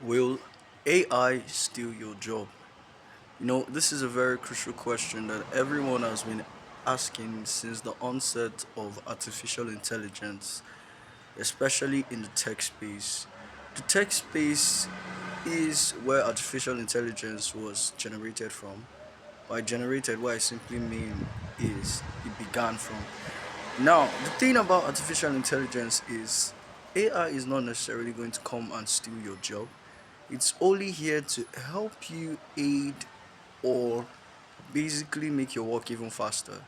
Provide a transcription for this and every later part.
Will AI steal your job? This is a very crucial question that everyone has been asking since the onset of artificial intelligence, especially in the tech space. The tech space is where artificial intelligence was generated from. By generated, what I simply mean is it began from. Now, the thing about artificial intelligence is AI is not necessarily going to come and steal your job. It's only here to help you aid or basically make your work even faster.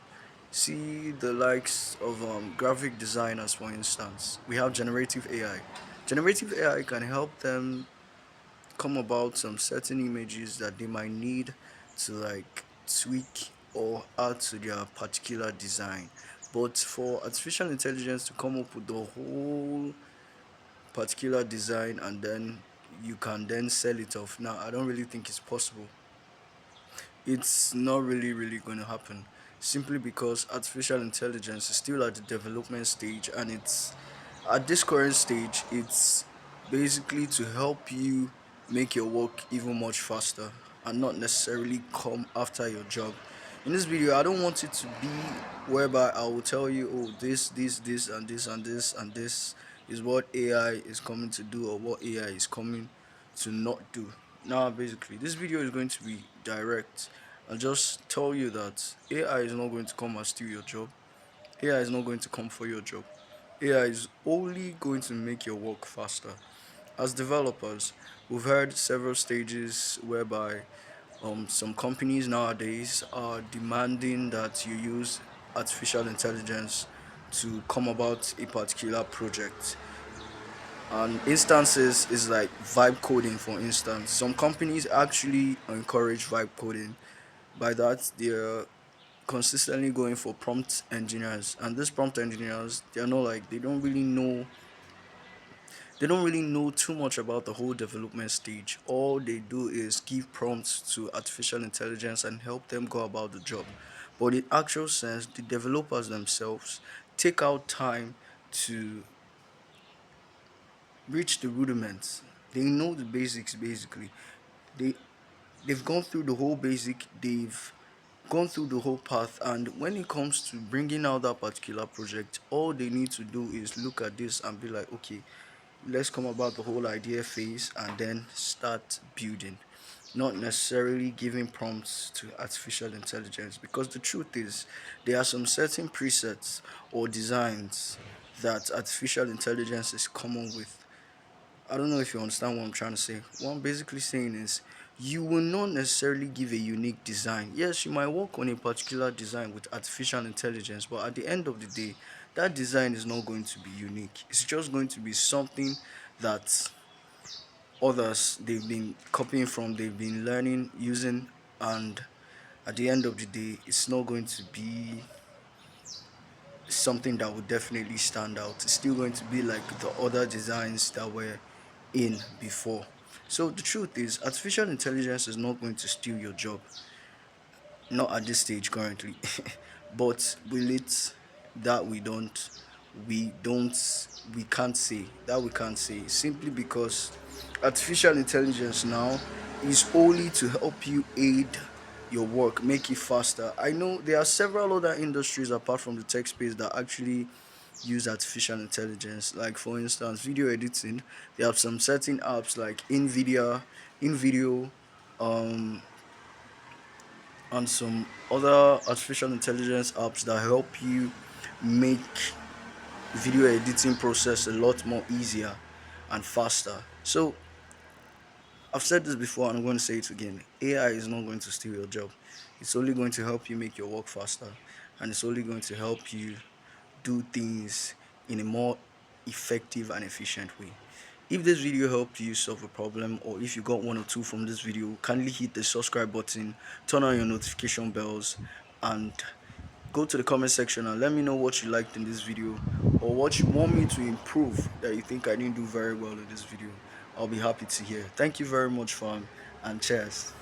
See the likes of graphic designers, for instance. We have generative AI. Generative AI can help them come about some certain images that they might need to tweak or add to their particular design. But for artificial intelligence to come up with the whole particular design and then you can then sell it off. Now, I don't really think it's possible. It's not really going to happen simply because artificial intelligence is still at the development stage, and it's at this current stage it's basically to help you make your work even much faster and not necessarily come after your job. In this video, I don't want it to be whereby I will tell you, oh, this and this and this and this is what AI is coming to do or what AI is coming to not do. Now, basically, this video is going to be direct. I'll just tell you that AI is not going to come and steal your job. AI is not going to come for your job. AI is only going to make your work faster. As developers, we've heard several stages whereby some companies nowadays are demanding that you use artificial intelligence to come about a particular project. And instances is like vibe coding, for instance. Some companies actually encourage vibe coding. By that, they're consistently going for prompt engineers, and these prompt engineers, they're not like they don't really know too much about the whole development stage. All they do is give prompts to artificial intelligence and help them go about the job. But in actual sense, the developers themselves take out time to reach the rudiments. They know the basics basically. They they've gone through the whole basic, they've gone through the whole path, and when it comes to bringing out that particular project, all they need to do is look at this and be like, okay, let's come about the whole idea phase and then start building, not necessarily giving prompts to artificial intelligence, because the truth is there are some certain presets or designs that artificial intelligence is common with. I don't know if you understand what I'm trying to say. What I'm basically saying is you will not necessarily give a unique design. Yes, you might work on a particular design with artificial intelligence, but at the end of the day, that design is not going to be unique. It's just going to be something that others they've been copying from, they've been learning, using, and at the end of the day, it's not going to be something that would definitely stand out. It's still going to be like the other designs that were in before. So the truth is, artificial intelligence is not going to steal your job, not at this stage currently. But will it? That we can't say. That we can't say simply because artificial intelligence now is only to help you aid your work, make it faster. I know there are several other industries apart from the tech space that actually use artificial intelligence. Like for instance, video editing. They have some certain apps like InVideo, um, and some other artificial intelligence apps that help you make video editing process a lot more easier and faster. So I've said this before and I'm going to say it again. AI is not going to steal your job. It's only going to help you make your work faster, and it's only going to help you do things in a more effective and efficient way. If this video helped you solve a problem, or if you got one or two from this video, kindly hit the subscribe button, turn on your notification bells, and go to the comment section and let me know what you liked in this video or what you want me to improve that you think I didn't do very well in this video. I'll be happy to hear. Thank you very much, fam, and cheers.